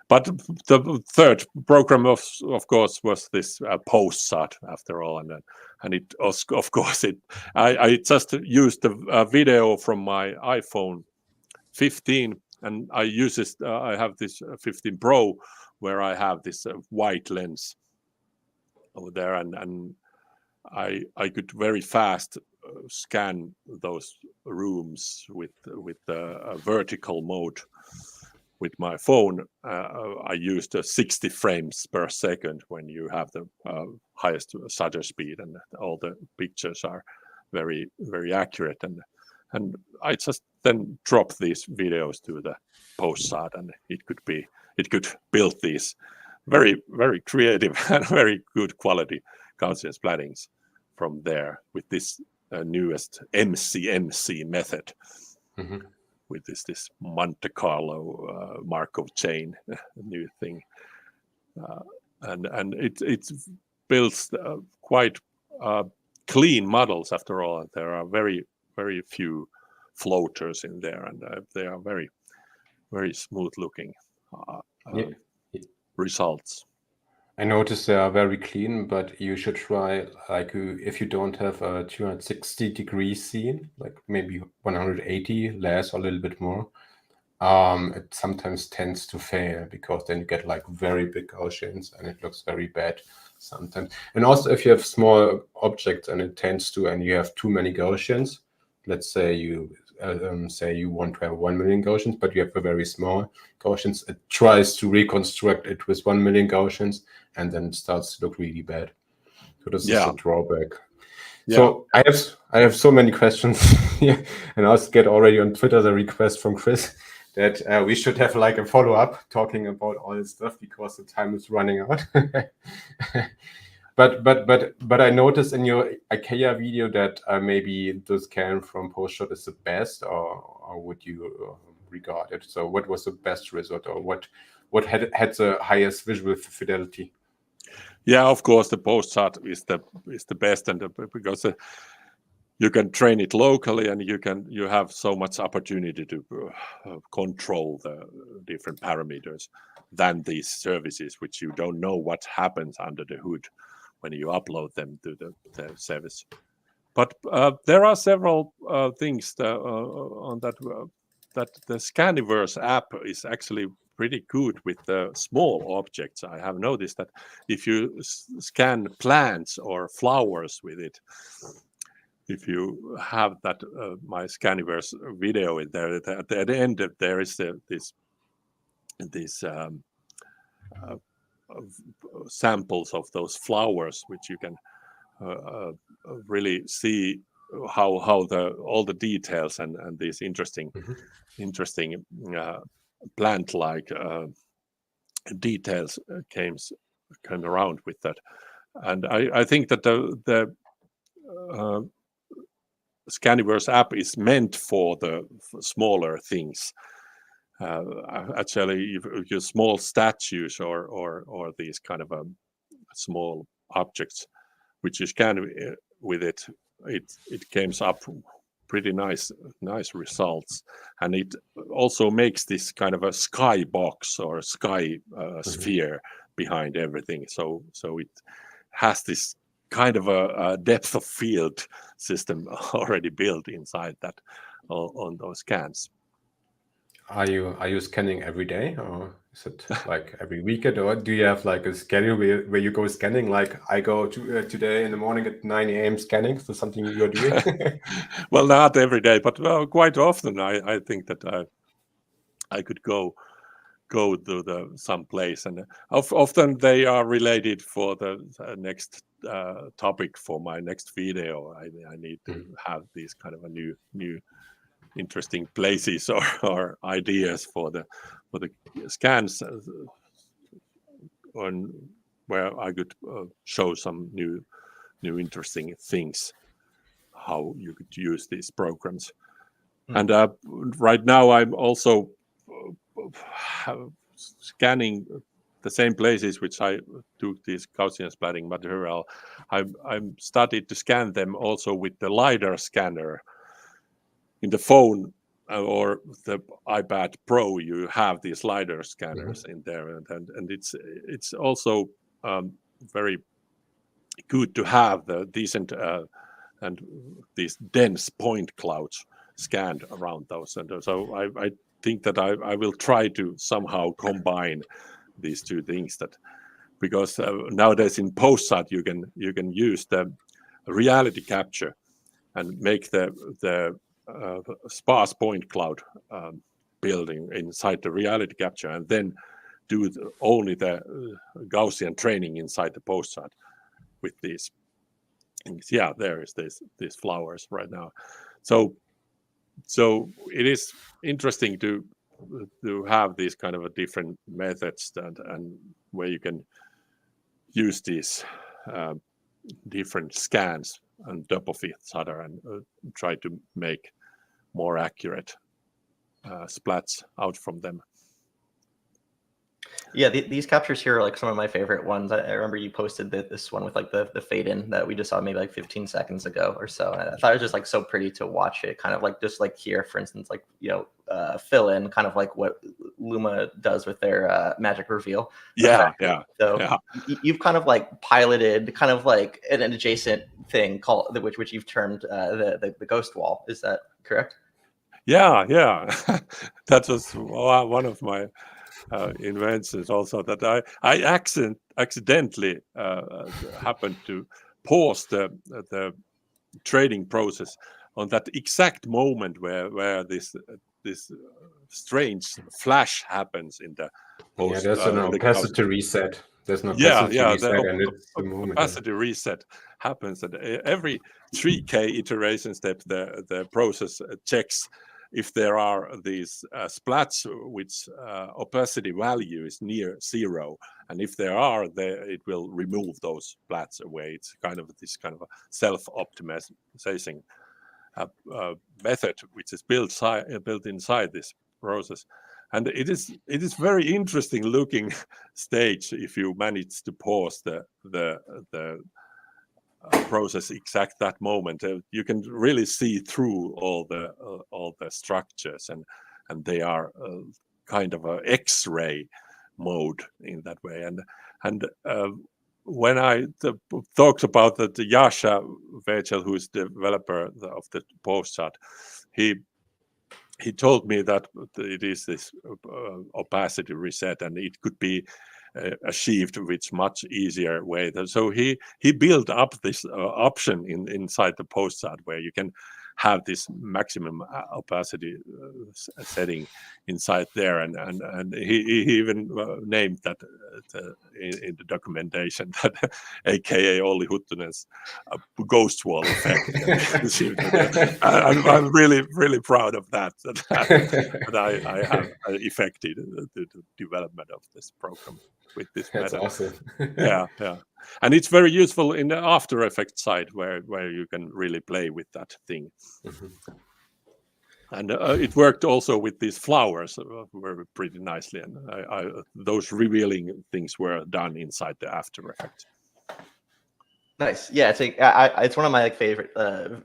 But the third program, of course, was this post shot after all, and it was, of course, I just used the video from my iPhone 15, and I have this 15 Pro where I have this wide lens over there, and I could very fast scan those rooms with the vertical mode. With my phone, I used 60 frames per second when you have the highest shutter speed, and all the pictures are very, very accurate. And I just then drop these videos to the post shot, and it could build these very, very creative and very good quality Gaussian splattings from there with this newest MCMC method. with this Monte Carlo Markov chain new thing, and it builds quite clean models after all. There are very few floaters in there, and they are very smooth looking results. I noticed they are very clean, but you should try, like, if you don't have a 260-degree scene, like maybe 180 less or a little bit more, it sometimes tends to fail, because then you get like very big Gaussians and it looks very bad sometimes. And also if you have small objects and it tends to, and you have too many Gaussians, let's say you want to have 1 million Gaussians, but you have a very small Gaussians, it tries to reconstruct it with 1 million Gaussians, and then it starts to look really bad. So this is a drawback. Yeah. So I have so many questions here, and I also get already on Twitter the request from Chris that we should have like a follow-up talking about all this stuff, because the time is running out. But I noticed in your IKEA video that maybe the scan from post-shot is the best, or would you regard it? So what was the best result, or what had the highest visual fidelity? Yeah, of course, the post-shot is the best, and because you can train it locally, and you have so much opportunity to control the different parameters than these services, which you don't know what happens under the hood when you upload them to the service. But there are several things on that the Scaniverse app is actually pretty good with the small objects. I have noticed that if you scan plants or flowers with it, if you have that my Scaniverse video in there, at the end there is this samples of those flowers, which you can really see how all the details and these interesting plant-like details came around with that. And I think that the Scaniverse app is meant for the smaller things. Actually, if you small statues or these kind of small objects which you scan with it comes up pretty nice results, and it also makes this kind of a sky box or sky sphere behind everything. So it has this kind of a depth of field system already built inside that on those scans. Are you scanning every day, or is it like every weekend, or do you have like a schedule where you go scanning? Like I go to today in the morning at 9 a.m. scanning. So something you're doing? Well, not every day, but quite often. I think that I could go to some place, and often they are related for the next topic for my next video. I need to have these kind of a new interesting places or ideas for the scans on where I could show some new interesting things, how you could use these programs. And right now I'm also scanning the same places which I took this Gaussian splatting material. I'm started to scan them also with the LiDAR scanner. In the phone or the iPad Pro, you have these LiDAR scanners in there, and it's also very good to have the decent and these dense point clouds scanned around those. And so I think that I will try to somehow combine these two things, that because nowadays in post-shot you can use the reality capture and make the sparse point cloud building inside the reality capture, and then do only the Gaussian training inside the post-shot with these things. Yeah, there is these flowers right now. So it is interesting to have these kind of a different methods and where you can use these different scans on top of each other and try to make more accurate splats out from them. Yeah, these captures here are like some of my favorite ones. I remember you posted this one with like the fade in that we just saw maybe like 15 seconds ago or so. And I thought it was just like so pretty to watch it, kind of like just like here, for instance, like, fill in kind of like what Luma does with their magic reveal. Yeah. So you've kind of like piloted kind of like an adjacent thing called which you've termed the ghost wall. Is that correct? Yeah. That was one of my inventions also, that I accidentally happened to pause the trading process on that exact moment where this strange flash happens in the post. There's an opacity reset. There's an opacity reset, and it's the moment. Opacity reset happens at every 3K iteration step. The process checks if there are these splats which opacity value is near 0, and if there are, it will remove those splats away. It's kind of this kind of a self-optimizing method which is built inside this process, and it is very interesting looking stage if you manage to pause the process exact that moment. You can really see through all the structures, and they are kind of a X-ray mode in that way. And when I talked about the Jasha Vechel, who is the developer of the post chart, he told me that it is this opacity reset, and it could be achieved with much easier way. So he built up this option inside the post chart where you can have this maximum opacity setting inside there, and he even named that in the documentation, that aka Olli Huttunen's ghost wall effect. I'm really proud of that I have effected the development of this program with this That's method. awesome. Yeah. And it's very useful in the After Effects side where you can really play with that thing. Mm-hmm. And it worked also with these flowers very pretty nicely, and those revealing things were done inside the After Effects. Nice. Yeah, it's one of my like favorite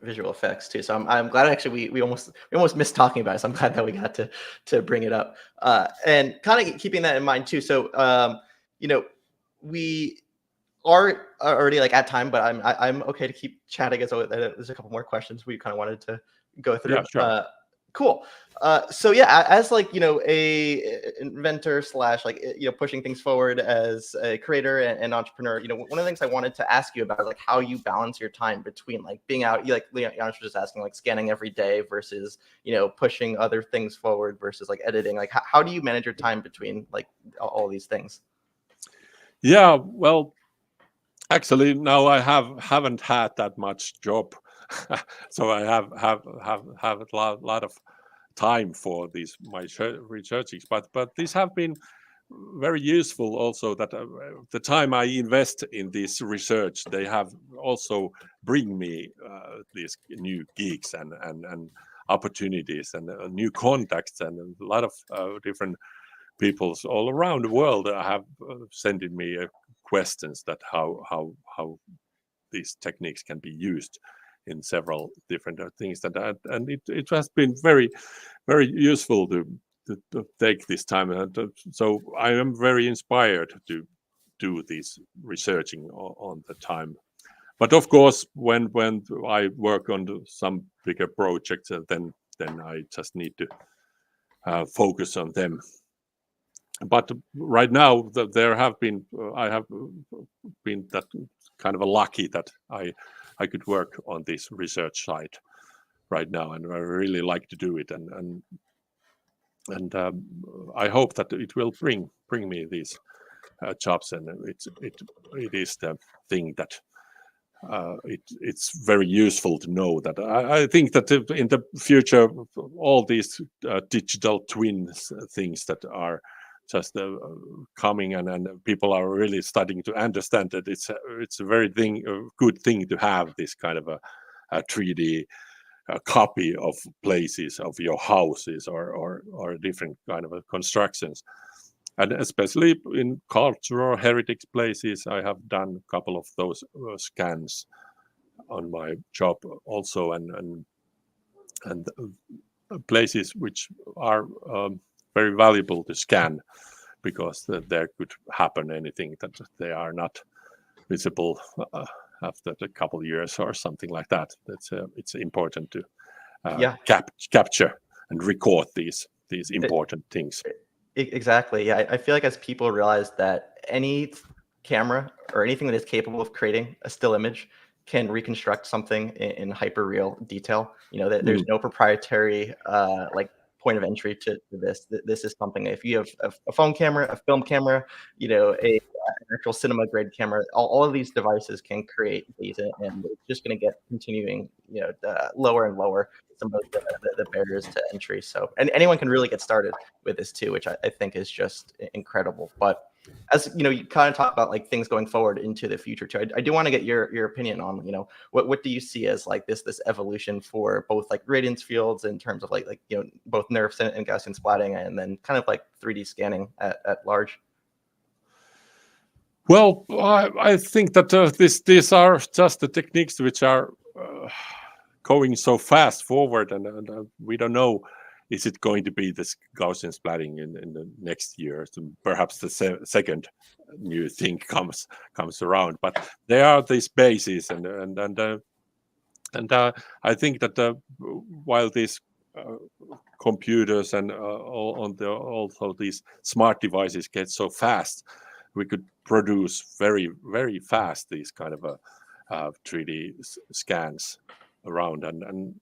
visual effects too. So I'm glad actually we almost missed talking about it. So I'm glad that we got to bring it up. And kind of keeping that in mind too. So we are already like at time, but I'm okay to keep chatting as well. There's a couple more questions we kind of wanted to go through. Yeah, sure. Cool. So yeah, as like a inventor / like pushing things forward as a creator and entrepreneur, one of the things I wanted to ask you about is like how you balance your time between like being out, like Janos was just asking, like scanning every day versus pushing other things forward versus like editing. Like how do you manage your time between like all these things? Yeah, well, actually now I haven't had that much job. So I have a lot of time for these my researchings, but these have been very useful also, that the time I invest in this research, they have also bring me these new gigs and opportunities and new contacts, and a lot of different peoples all around the world have sending me questions that how these techniques can be used in several different things, and it has been very useful to take this time, so I am very inspired to do this researching on the time. But of course, when I work on some bigger projects, then I just need to focus on them. But right now, I have been that kind of a lucky that I could work on this research side right now, and I really like to do it, and I hope that it will bring me these jobs, and it is the thing that it's very useful to know that I think that in the future all these digital twins things that are just coming, and people are really starting to understand that it's a very good thing to have this kind of a 3D a copy of places of your houses or different kind of constructions. And especially in cultural heritage places, I have done a couple of those scans on my job also, and places which are very valuable to scan, because there could happen anything that they are not visible after a couple of years or something like that. It's important to capture and record these important things. Exactly. Yeah, I feel like as people realize that any camera or anything that is capable of creating a still image can reconstruct something in hyper real detail. There's no proprietary like point of entry to this. This is something, if you have a phone camera, a film camera, an actual cinema grade camera, all of these devices can create these, and it's just going to get continuing, lower and lower, some of the barriers to entry. So, and anyone can really get started with this too, which I think is just incredible. But as you kind of talk about like things going forward into the future too, I do want to get your opinion on, what do you see as like this evolution for both like radiance fields in terms of like both nerfs and Gaussian splatting, and then kind of like 3D scanning at large? Well, I think that these are just the techniques which are going so fast forward, and we don't know, is it going to be this Gaussian splatting in the next year? So perhaps the second new thing comes around, but there are these bases, and I think that while these computers and also these smart devices get so fast, we could produce very, very fast these kind of 3D scans around, and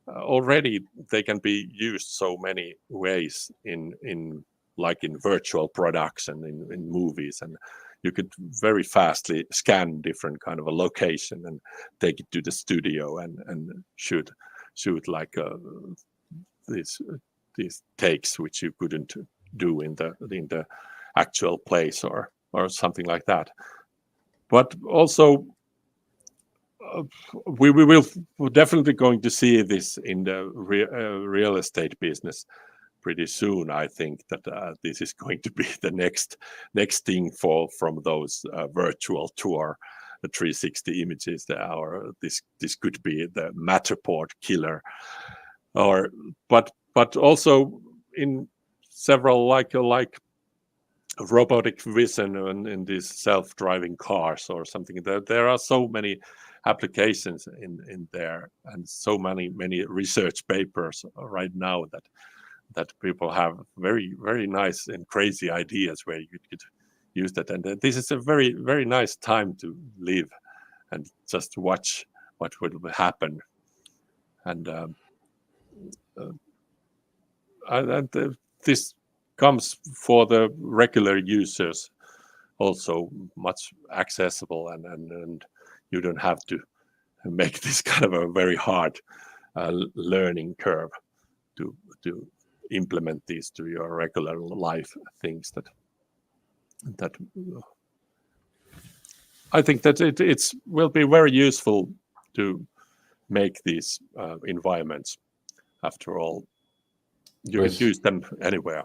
already they can be used so many ways in like in virtual production, in movies, and you could very fastly scan different kind of a location and take it to the studio and shoot like these takes which you couldn't do in the actual place or something like that. But also we're definitely going to see this in the real estate business pretty soon. I think that this is going to be the next thing from those virtual tour, the 360 images, or this could be the Matterport killer, but also in several like robotic vision and in these self-driving cars or something. There are so many applications in there, and so many research papers right now that people have very, very nice and crazy ideas where you could use that. And this is a very, very nice time to live and just watch what would happen. And this comes for the regular users also much accessible, and you don't have to make this kind of a very hard learning curve to implement these to your regular life things. That I think that it will be very useful to make these environments. After all, you can use them anywhere.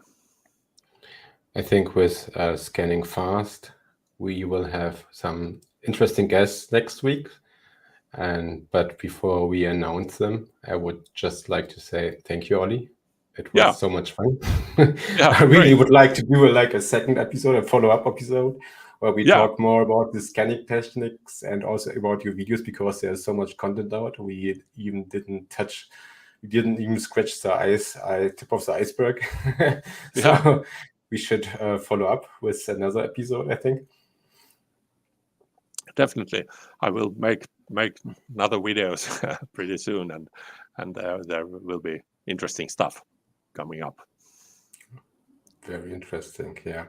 I think with Scanning Fast, we will have some interesting guests next week. But before we announce them, I would just like to say thank you, Olli. It was so much fun. I really would like to do a second episode, a follow-up episode, where we talk more about the scanning techniques and also about your videos, because there's so much content out. We didn't even scratch the tip of the iceberg. So we should follow up with another episode, I think. Definitely, I will make another videos pretty soon, and there will be interesting stuff coming up. Very interesting, yeah.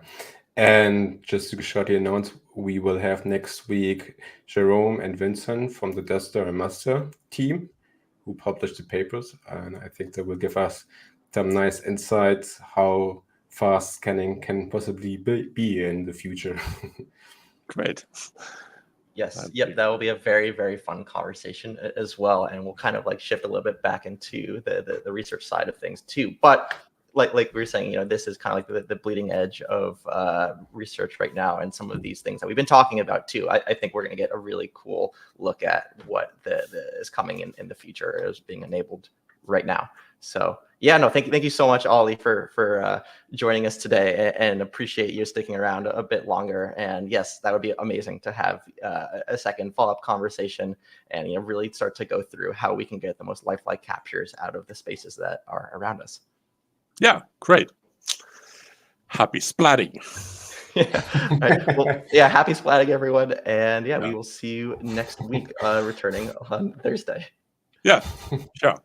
And just to shortly announce, we will have next week Jerome and Vincent from the Duster and Master team who published the papers, and I think they will give us some nice insights how fast scanning can possibly be in the future. Great. Yes. Yep. That will be a very, very fun conversation as well. And we'll kind of like shift a little bit back into the research side of things too. But like we were saying, this is kind of like the bleeding edge of research right now. And some of these things that we've been talking about too, I think we're going to get a really cool look at what is coming in the future is being enabled right now. So yeah, no, thank you so much, Olli, for joining us today, and appreciate you sticking around a bit longer. And yes, that would be amazing to have a second follow-up conversation and really start to go through how we can get the most lifelike captures out of the spaces that are around us. Yeah, great. Happy splatting. Yeah. Right. Well, yeah, happy splatting, everyone. And yeah, we will see you next week, returning on Thursday. Yeah, sure.